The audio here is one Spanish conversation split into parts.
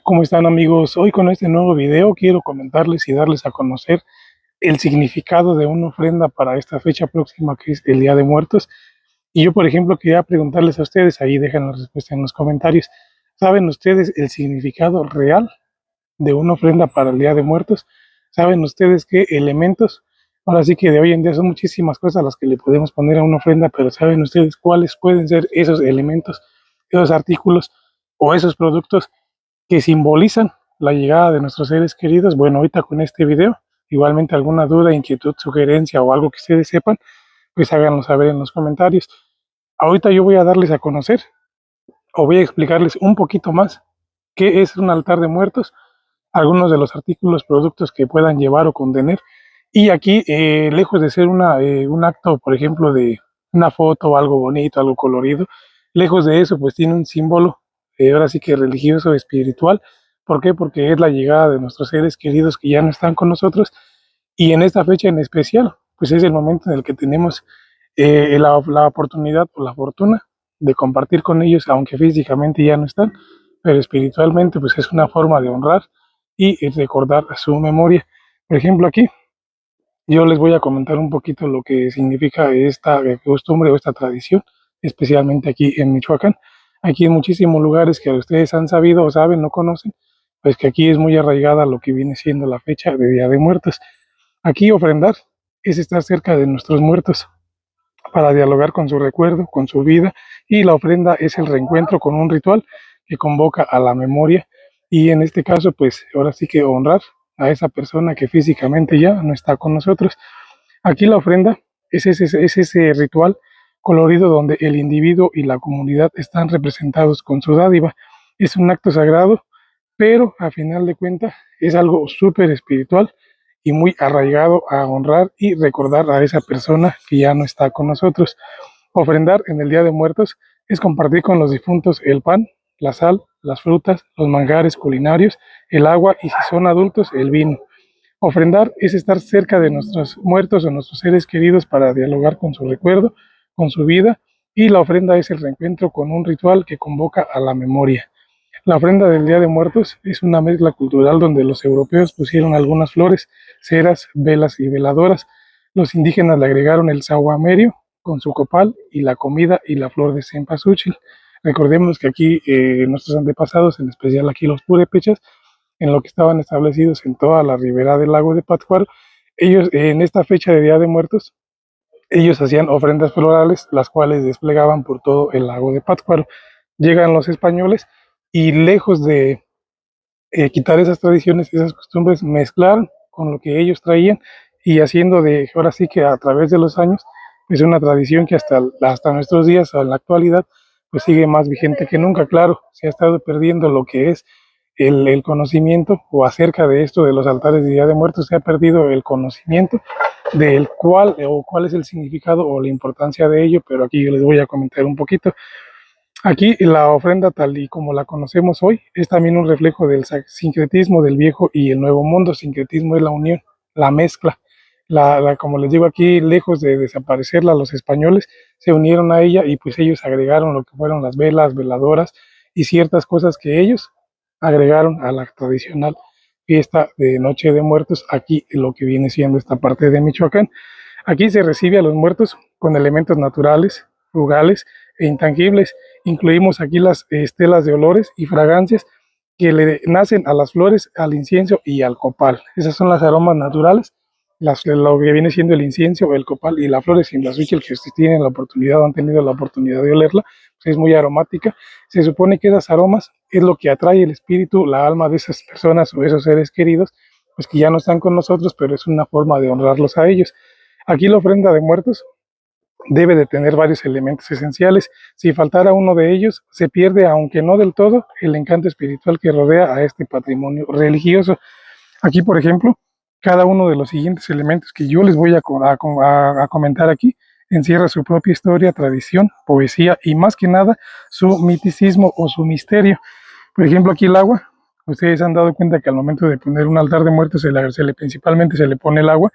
¿Cómo están, amigos? Hoy con este nuevo video quiero comentarles y darles a conocer el significado de una ofrenda para esta fecha próxima que es el Día de Muertos. Y yo, por ejemplo, quería preguntarles a ustedes, ahí dejan la respuesta en los comentarios, ¿saben ustedes el significado real de una ofrenda para el Día de Muertos? ¿Saben ustedes qué elementos? Ahora sí que de hoy en día son muchísimas cosas las que le podemos poner a una ofrenda, pero ¿saben ustedes cuáles pueden ser esos elementos, esos artículos o esos productos que simbolizan la llegada de nuestros seres queridos? Bueno, ahorita con este video, igualmente alguna duda, inquietud, sugerencia o algo que ustedes sepan, pues háganlo saber en los comentarios. Ahorita yo voy a darles a conocer o voy a explicarles un poquito más qué es un altar de muertos, algunos de los artículos, productos que puedan llevar o contener. Y aquí, lejos de ser un acto, por ejemplo, de una foto o algo bonito, algo colorido, lejos de eso, pues tiene un símbolo, ahora sí que religioso, espiritual. ¿Por qué? Porque es la llegada de nuestros seres queridos que ya no están con nosotros. Y en esta fecha en especial, pues es el momento en el que tenemos la oportunidad o la fortuna de compartir con ellos, aunque físicamente ya no están, pero espiritualmente pues es una forma de honrar y recordar su memoria. Por ejemplo, aquí yo les voy a comentar un poquito lo que significa esta costumbre o esta tradición, especialmente aquí en Michoacán. Aquí en muchísimos lugares que ustedes han sabido o saben, no conocen, pues que aquí es muy arraigada lo que viene siendo la fecha de Día de Muertos. Aquí ofrendar es estar cerca de nuestros muertos para dialogar con su recuerdo, con su vida, y la ofrenda es el reencuentro con un ritual que convoca a la memoria y en este caso pues ahora sí que honrar a esa persona que físicamente ya no está con nosotros. Aquí la ofrenda es ese ritual colorido donde el individuo y la comunidad están representados con su dádiva. Es un acto sagrado, pero a final de cuentas es algo súper espiritual y muy arraigado a honrar y recordar a esa persona que ya no está con nosotros. Ofrendar en el Día de Muertos es compartir con los difuntos el pan, la sal, las frutas, los manjares culinarios, el agua y si son adultos, el vino. Ofrendar es estar cerca de nuestros muertos o nuestros seres queridos para dialogar con su recuerdo, con su vida, y la ofrenda es el reencuentro con un ritual que convoca a la memoria. La ofrenda del Día de Muertos es una mezcla cultural donde los europeos pusieron algunas flores, ceras, velas y veladoras. Los indígenas le agregaron el sahuamerio con su copal y la comida y la flor de cempasúchil. Recordemos que aquí nuestros antepasados, en especial aquí los purépechas, en lo que estaban establecidos en toda la ribera del lago de Pátzcuaro, ellos en esta fecha de Día de Muertos, ellos hacían ofrendas florales, las cuales desplegaban por todo el lago de Pátzcuaro. Llegan los españoles y lejos de quitar esas tradiciones, esas costumbres, mezclaron con lo que ellos traían y haciendo de, ahora sí que a través de los años, pues una tradición que hasta nuestros días o en la actualidad, pues sigue más vigente que nunca. Claro, se ha estado perdiendo lo que es el conocimiento o acerca de esto de los altares de Día de Muertos, se ha perdido el conocimiento del cuál o cuál es el significado o la importancia de ello, pero aquí yo les voy a comentar un poquito. Aquí la ofrenda tal y como la conocemos hoy es también un reflejo del sincretismo del viejo y el nuevo mundo. Sincretismo es la unión, la mezcla. Como les digo aquí, lejos de desaparecerla, los españoles se unieron a ella y pues ellos agregaron lo que fueron las velas, veladoras y ciertas cosas que ellos agregaron a la tradicional fiesta de Noche de Muertos aquí en lo que viene siendo esta parte de Michoacán. Aquí se recibe a los muertos con elementos naturales, frugales e intangibles. Incluimos aquí las estelas de olores y fragancias que le nacen a las flores, al incienso y al copal. Esas son las aromas naturales, lo que viene siendo el incienso, el copal y la flores y la suichel que ustedes tienen la oportunidad o han tenido la oportunidad de olerla, pues es muy aromática. Se supone que esas aromas es lo que atrae el espíritu, la alma de esas personas o esos seres queridos, pues que ya no están con nosotros, pero es una forma de honrarlos a ellos. Aquí la ofrenda de muertos debe de tener varios elementos esenciales. Si faltara uno de ellos, se pierde, aunque no del todo, el encanto espiritual que rodea a este patrimonio religioso. Aquí, por ejemplo, cada uno de los siguientes elementos que yo les voy a comentar aquí encierra su propia historia, tradición, poesía y más que nada su miticismo o su misterio. Por ejemplo, aquí el agua. Ustedes han dado cuenta que al momento de poner un altar de muertos principalmente se le pone el agua.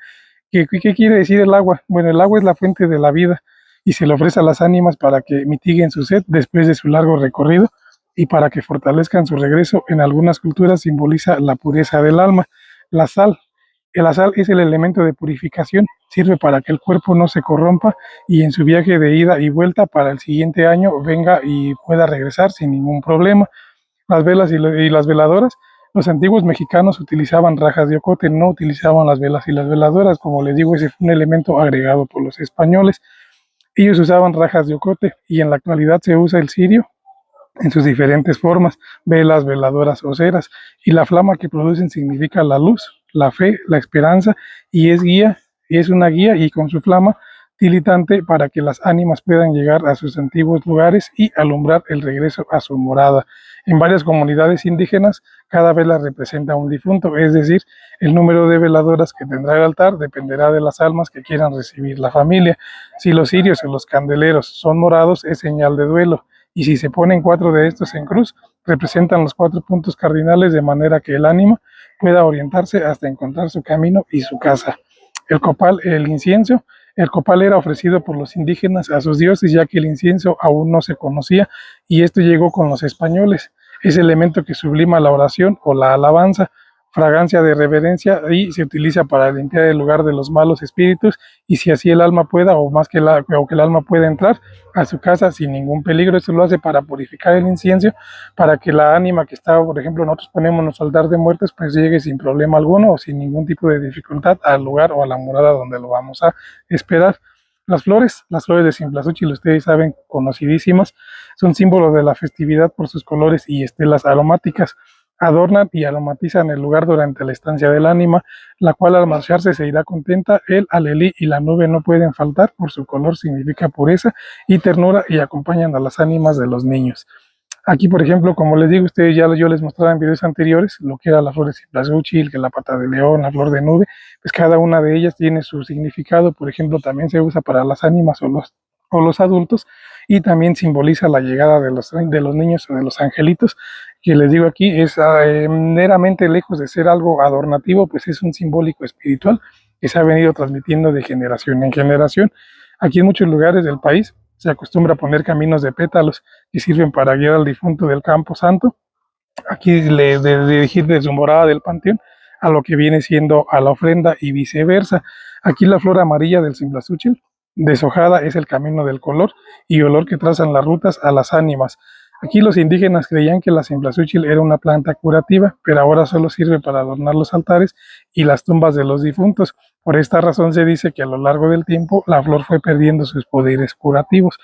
¿Qué quiere decir el agua? Bueno, el agua es la fuente de la vida y se le ofrece a las ánimas para que mitiguen su sed después de su largo recorrido y para que fortalezcan su regreso, en algunas culturas simboliza la pureza del alma. La sal. La sal es el elemento de purificación, sirve para que el cuerpo no se corrompa y en su viaje de ida y vuelta para el siguiente año venga y pueda regresar sin ningún problema. Las velas y las veladoras. Los antiguos mexicanos utilizaban rajas de ocote, no utilizaban las velas y las veladoras. Como les digo, ese fue un elemento agregado por los españoles. Ellos usaban rajas de ocote y en la actualidad se usa el cirio en sus diferentes formas, velas, veladoras o ceras, y la flama que producen significa la luz, la fe, la esperanza, y es guía, y es una guía y con su flama tilitante para que las ánimas puedan llegar a sus antiguos lugares y alumbrar el regreso a su morada. En varias comunidades indígenas, cada vela representa a un difunto, es decir, el número de veladoras que tendrá el altar dependerá de las almas que quieran recibir la familia. Si los cirios o los candeleros son morados, es señal de duelo, y si se ponen 4 de estos en cruz, representan los 4 puntos cardinales de manera que el ánima pueda orientarse hasta encontrar su camino y su casa. El copal, el incienso. El copal era ofrecido por los indígenas a sus dioses, ya que el incienso aún no se conocía y esto llegó con los españoles. Es elemento que sublima la oración o la alabanza, fragancia de reverencia, y se utiliza para limpiar el lugar de los malos espíritus, y si así el alma pueda, o más que o que el alma pueda entrar a su casa sin ningún peligro. Esto lo hace para purificar el incienso, para que la ánima que está, por ejemplo, nosotros ponemos nuestro altar de muertes, pues llegue sin problema alguno o sin ningún tipo de dificultad al lugar o a la morada donde lo vamos a esperar. Las flores de cempasúchil, ustedes saben, conocidísimas, son símbolos de la festividad por sus colores y estelas aromáticas. Adornan y aromatizan el lugar durante la estancia del ánima, la cual al marcharse se irá contenta. El alelí y la nube no pueden faltar, por su color significa pureza y ternura y acompañan a las ánimas de los niños. Aquí, por ejemplo, como les digo, ustedes ya yo les mostraba en videos anteriores lo que era la flor de cempasúchil, que la pata de león, la flor de nube, pues cada una de ellas tiene su significado. Por ejemplo, también se usa para las ánimas o los adultos, y también simboliza la llegada de los niños o de los angelitos, que les digo aquí es meramente, lejos de ser algo adornativo, pues es un simbólico espiritual que se ha venido transmitiendo de generación en generación. Aquí en muchos lugares del país se acostumbra a poner caminos de pétalos que sirven para guiar al difunto del campo santo, aquí de dirigir de su morada del panteón a lo que viene siendo a la ofrenda y viceversa. Aquí la flor amarilla del cempasúchil deshojada es el camino del color y olor que trazan las rutas a las ánimas. Aquí los indígenas creían que la cempasúchil era una planta curativa, pero ahora solo sirve para adornar los altares y las tumbas de los difuntos. Por esta razón se dice que a lo largo del tiempo la flor fue perdiendo sus poderes curativos.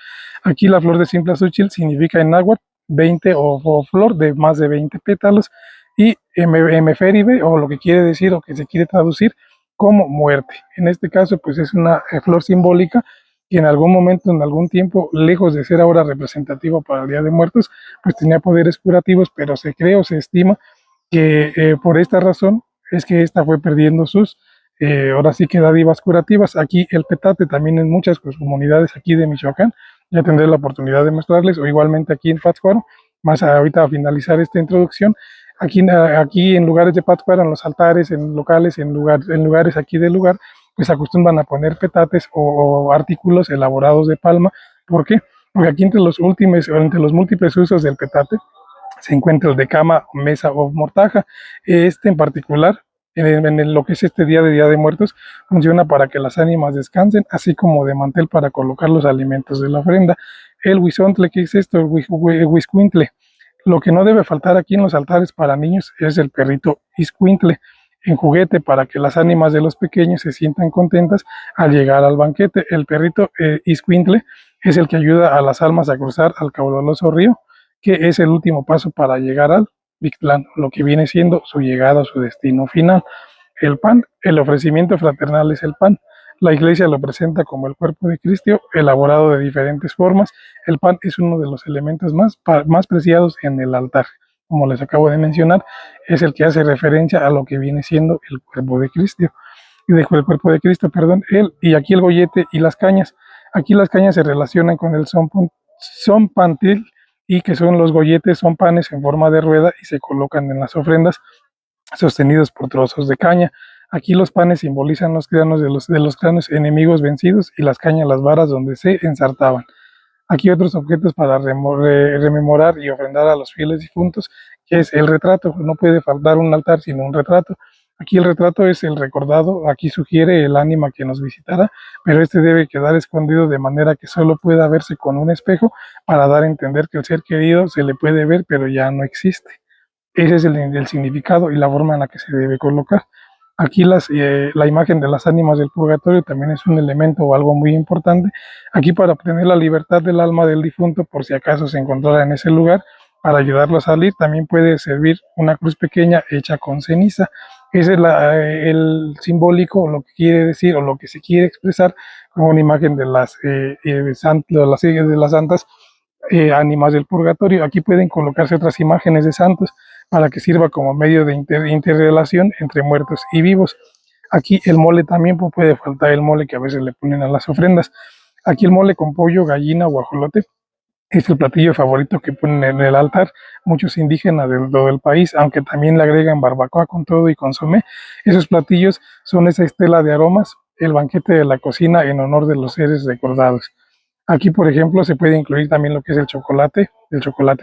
Aquí la flor de cempasúchil significa en náhuatl 20 o flor de más de 20 pétalos, y emeféribe, o lo que quiere decir o que se quiere traducir como muerte. En este caso, pues es una flor simbólica que en algún momento, en algún tiempo, lejos de ser ahora representativo para el Día de Muertos, pues tenía poderes curativos, pero se cree o se estima que por esta razón es que esta fue perdiendo sus, ahora sí que dádivas curativas. Aquí el petate también en muchas comunidades aquí de Michoacán, ya tendré la oportunidad de mostrarles, o igualmente aquí en Pátzcuaro, más ahorita a finalizar esta introducción. Aquí en lugares de Pátzcuaro, en los altares, en locales, en lugares aquí del lugar, pues acostumbran a poner petates o artículos elaborados de palma. ¿Por qué? Porque aquí entre los múltiples usos del petate se encuentra el de cama, mesa o mortaja. Este en particular, lo que es este Día de Muertos, funciona para que las ánimas descansen, así como de mantel para colocar los alimentos de la ofrenda. El huizontle, ¿qué es esto? El huizcuintle. Lo que no debe faltar aquí en los altares para niños es el perrito iscuintle, en juguete, para que las ánimas de los pequeños se sientan contentas al llegar al banquete. El perrito iscuintle es el que ayuda a las almas a cruzar al caudaloso río, que es el último paso para llegar al Mictlán, lo que viene siendo su llegada a su destino final. El pan, el ofrecimiento fraternal es el pan. La iglesia lo presenta como el cuerpo de Cristo, elaborado de diferentes formas. El pan es uno de los elementos más preciados en el altar. Como les acabo de mencionar, es el que hace referencia a lo que viene siendo el cuerpo de Cristo. El cuerpo de Cristo, perdón. Y aquí el gollete y las cañas. Aquí las cañas se relacionan con el son pantil, y que son los golletes, son panes en forma de rueda y se colocan en las ofrendas sostenidos por trozos de caña. Aquí los panes simbolizan los cráneos de los cráneos enemigos vencidos, y las cañas las varas donde se ensartaban. Aquí otros objetos para rememorar y ofrendar a los fieles difuntos, que es el retrato. No puede faltar un altar sin un retrato. Aquí el retrato es el recordado, aquí sugiere el ánima que nos visitará, pero este debe quedar escondido de manera que solo pueda verse con un espejo para dar a entender que el ser querido se le puede ver, pero ya no existe. Ese es el significado y la forma en la que se debe colocar. Aquí la imagen de las ánimas del purgatorio también es un elemento o algo muy importante. Aquí para obtener la libertad del alma del difunto, por si acaso se encontrara en ese lugar, para ayudarlo a salir, también puede servir una cruz pequeña hecha con ceniza. Ese es el simbólico, o lo que quiere decir, o lo que se quiere expresar como una imagen de las santas ánimas del purgatorio. Aquí pueden colocarse otras imágenes de santos para que sirva como medio de interrelación entre muertos y vivos. Aquí el mole también puede faltar, el mole que a veces le ponen a las ofrendas. Aquí el mole con pollo, gallina o ajolote es el platillo favorito que ponen en el altar muchos indígenas de todo el país, aunque también le agregan barbacoa con todo y consomé. Esos platillos son esa estela de aromas, el banquete de la cocina en honor de los seres recordados. Aquí, por ejemplo, se puede incluir también lo que es el chocolate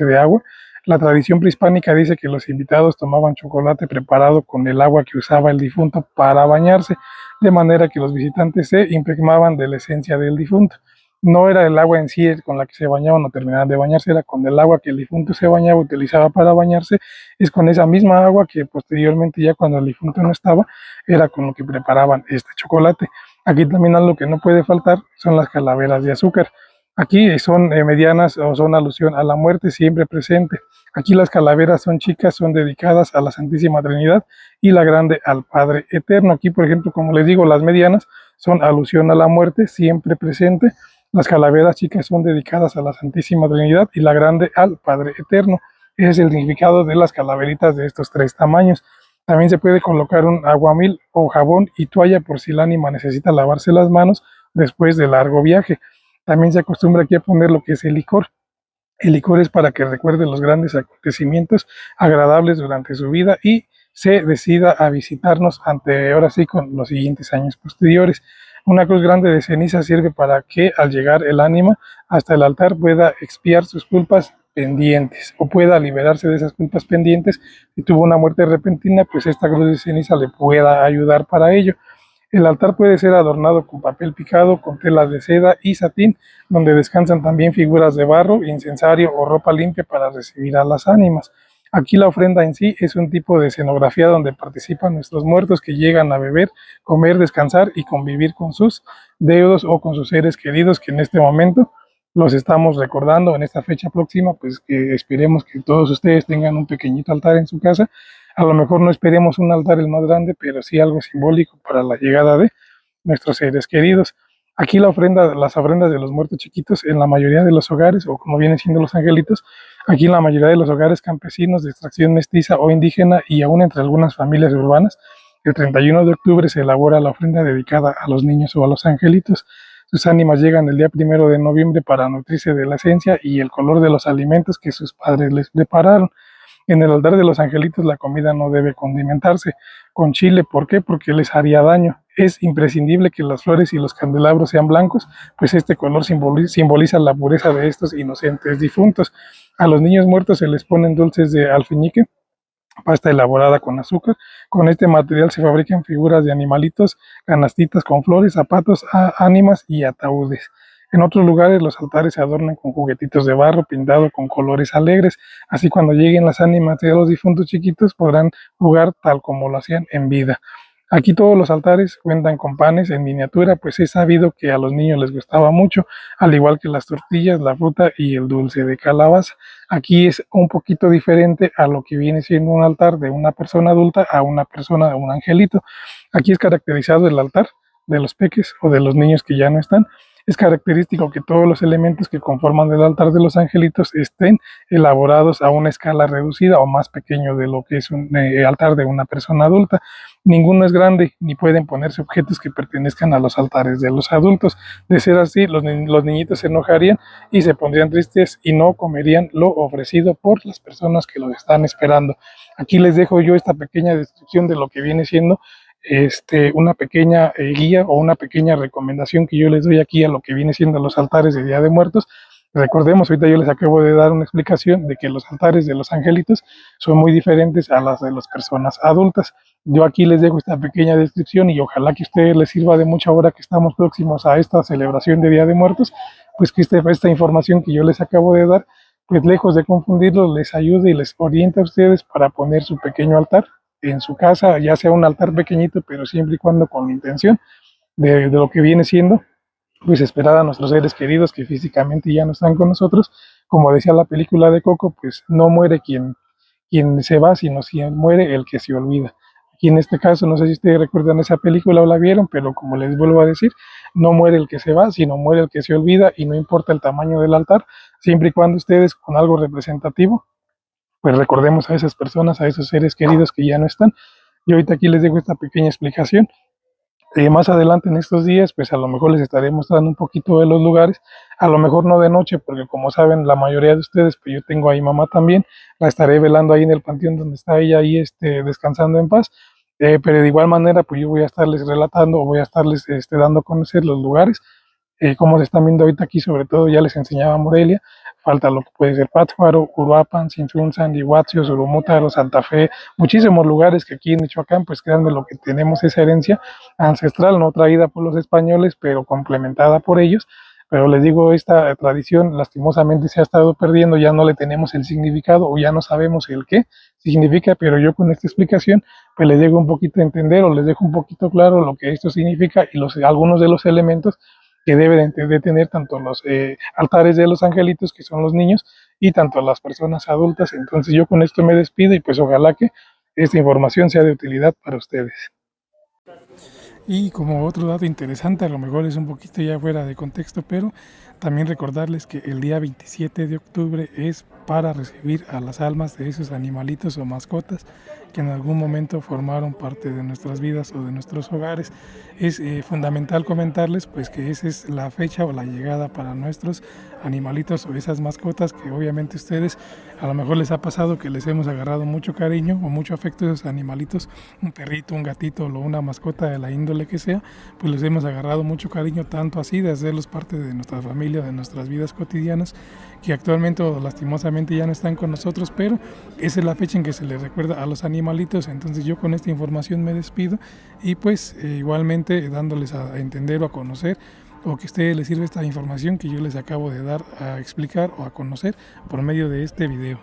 de agua. La tradición prehispánica dice que los invitados tomaban chocolate preparado con el agua que usaba el difunto para bañarse, de manera que los visitantes se impregnaban de la esencia del difunto. No era el agua en sí con la que se bañaban o terminaban de bañarse, era con el agua que el difunto se bañaba, utilizaba para bañarse, es con esa misma agua que posteriormente ya cuando el difunto no estaba, era con lo que preparaban este chocolate. Aquí también algo que no puede faltar son las calaveras de azúcar. Aquí son medianas o son alusión a la muerte siempre presente. Aquí las calaveras son chicas, son dedicadas a la Santísima Trinidad y la grande al Padre Eterno. Aquí, por ejemplo, como les digo, las medianas son alusión a la muerte siempre presente. Las calaveras chicas son dedicadas a la Santísima Trinidad y la grande al Padre Eterno. Ese es el significado de las calaveritas de estos tres tamaños. También se puede colocar un aguamil o jabón y toalla por si el ánima necesita lavarse las manos después de largo viaje. También se acostumbra aquí a poner lo que es el licor. El licor es para que recuerde los grandes acontecimientos agradables durante su vida y se decida a visitarnos ante ahora sí con los siguientes años posteriores. Una cruz grande de ceniza sirve para que al llegar el ánima hasta el altar pueda expiar sus culpas pendientes o pueda liberarse de esas culpas pendientes. Si tuvo una muerte repentina, pues esta cruz de ceniza le pueda ayudar para ello. El altar puede ser adornado con papel picado, con telas de seda y satín, donde descansan también figuras de barro, incensario o ropa limpia para recibir a las ánimas. Aquí la ofrenda en sí es un tipo de escenografía donde participan nuestros muertos que llegan a beber, comer, descansar y convivir con sus deudos o con sus seres queridos que en este momento los estamos recordando en esta fecha próxima, pues que esperemos que todos ustedes tengan un pequeñito altar en su casa. A lo mejor no esperemos un altar el más grande, pero sí algo simbólico para la llegada de nuestros seres queridos. Aquí las ofrendas de los muertos chiquitos en la mayoría de los hogares, o como vienen siendo los angelitos, aquí en la mayoría de los hogares campesinos de extracción mestiza o indígena y aún entre algunas familias urbanas, el 31 de octubre se elabora la ofrenda dedicada a los niños o a los angelitos. Sus ánimas llegan el día 1 de noviembre para nutrirse de la esencia y el color de los alimentos que sus padres les prepararon. En el altar de los angelitos la comida no debe condimentarse con chile. ¿Por qué? Porque les haría daño. Es imprescindible que las flores y los candelabros sean blancos, pues este color simboliza la pureza de estos inocentes difuntos. A los niños muertos se les ponen dulces de alfeñique, pasta elaborada con azúcar. Con este material se fabrican figuras de animalitos, canastitas con flores, zapatos, ánimas y ataúdes. En otros lugares los altares se adornan con juguetitos de barro pintado con colores alegres, así cuando lleguen las ánimas de los difuntos chiquitos podrán jugar tal como lo hacían en vida. Aquí todos los altares cuentan con panes en miniatura, pues es sabido que a los niños les gustaba mucho, al igual que las tortillas, la fruta y el dulce de calabaza. Aquí es un poquito diferente a lo que viene siendo un altar de una persona adulta a una persona, a un angelito. Aquí es caracterizado el altar de los peques o de los niños que ya no están. Es característico que todos los elementos que conforman el altar de los angelitos estén elaborados a una escala reducida o más pequeño de lo que es un altar de una persona adulta. Ninguno es grande ni pueden ponerse objetos que pertenezcan a los altares de los adultos. De ser así, los niñitos se enojarían y se pondrían tristes y no comerían lo ofrecido por las personas que los están esperando. Aquí les dejo yo esta pequeña descripción de lo que viene siendo una pequeña guía o una pequeña recomendación que yo les doy aquí a lo que viene siendo los altares de Día de Muertos. Recordemos, ahorita yo les acabo de dar una explicación de que los altares de los angelitos son muy diferentes a las de las personas adultas. Yo aquí les dejo esta pequeña descripción y ojalá que a ustedes les sirva de mucho ahora que estamos próximos a esta celebración de Día de Muertos, pues que esta información que yo les acabo de dar, pues lejos de confundirlos, les ayude y les oriente a ustedes para poner su pequeño altar en su casa, ya sea un altar pequeñito, pero siempre y cuando con la intención de lo que viene siendo pues esperar a nuestros seres queridos que físicamente ya no están con nosotros. Como decía la película de Coco, pues no muere quien se va, sino si muere el que se olvida. Aquí en este caso, no sé si ustedes recuerdan esa película o la vieron, pero como les vuelvo a decir, no muere el que se va, sino muere el que se olvida y no importa el tamaño del altar, siempre y cuando ustedes con algo representativo, pues recordemos a esas personas, a esos seres queridos que ya no están. Y ahorita aquí les dejo esta pequeña explicación. Más adelante en estos días, pues a lo mejor les estaré mostrando un poquito de los lugares, a lo mejor no de noche, porque como saben la mayoría de ustedes, pues yo tengo a mi mamá también, la estaré velando ahí en el panteón donde está ella ahí descansando en paz, pero de igual manera, pues yo voy a estarles relatando o voy a estarles dando a conocer los lugares, como se están viendo ahorita aquí, sobre todo ya les enseñaba Morelia, falta lo que puede ser Pátzcuaro, Uruapan, Cinzunzan, Iguazio, Surumútaro, Santa Fe, muchísimos lugares que aquí en Michoacán, pues créanme lo que tenemos esa herencia ancestral, no traída por los españoles, pero complementada por ellos. Pero les digo, esta tradición lastimosamente se ha estado perdiendo, ya no le tenemos el significado o ya no sabemos el qué significa, pero yo con esta explicación pues les dejo un poquito a entender o les dejo un poquito claro lo que esto significa y algunos de los elementos que deben de tener tanto los altares de los angelitos, que son los niños, y tanto las personas adultas. Entonces yo con esto me despido y pues ojalá que esta información sea de utilidad para ustedes. Y como otro dato interesante, a lo mejor es un poquito ya fuera de contexto, pero también recordarles que el día 27 de octubre es para recibir a las almas de esos animalitos o mascotas que en algún momento formaron parte de nuestras vidas o de nuestros hogares. Es fundamental comentarles pues que esa es la fecha o la llegada para nuestros animalitos o esas mascotas que obviamente ustedes a lo mejor les ha pasado que les hemos agarrado mucho cariño o mucho afecto a esos animalitos, un perrito, un gatito o una mascota de la índole que sea, pues les hemos agarrado mucho cariño, tanto así de hacerlos parte de nuestra familia, de nuestras vidas cotidianas, que actualmente o lastimosamente ya no están con nosotros, pero esa es la fecha en que se les recuerda a los animalitos. Entonces yo con esta información me despido y pues igualmente dándoles a entender o a conocer o que a ustedes les sirva esta información que yo les acabo de dar a explicar o a conocer por medio de este video.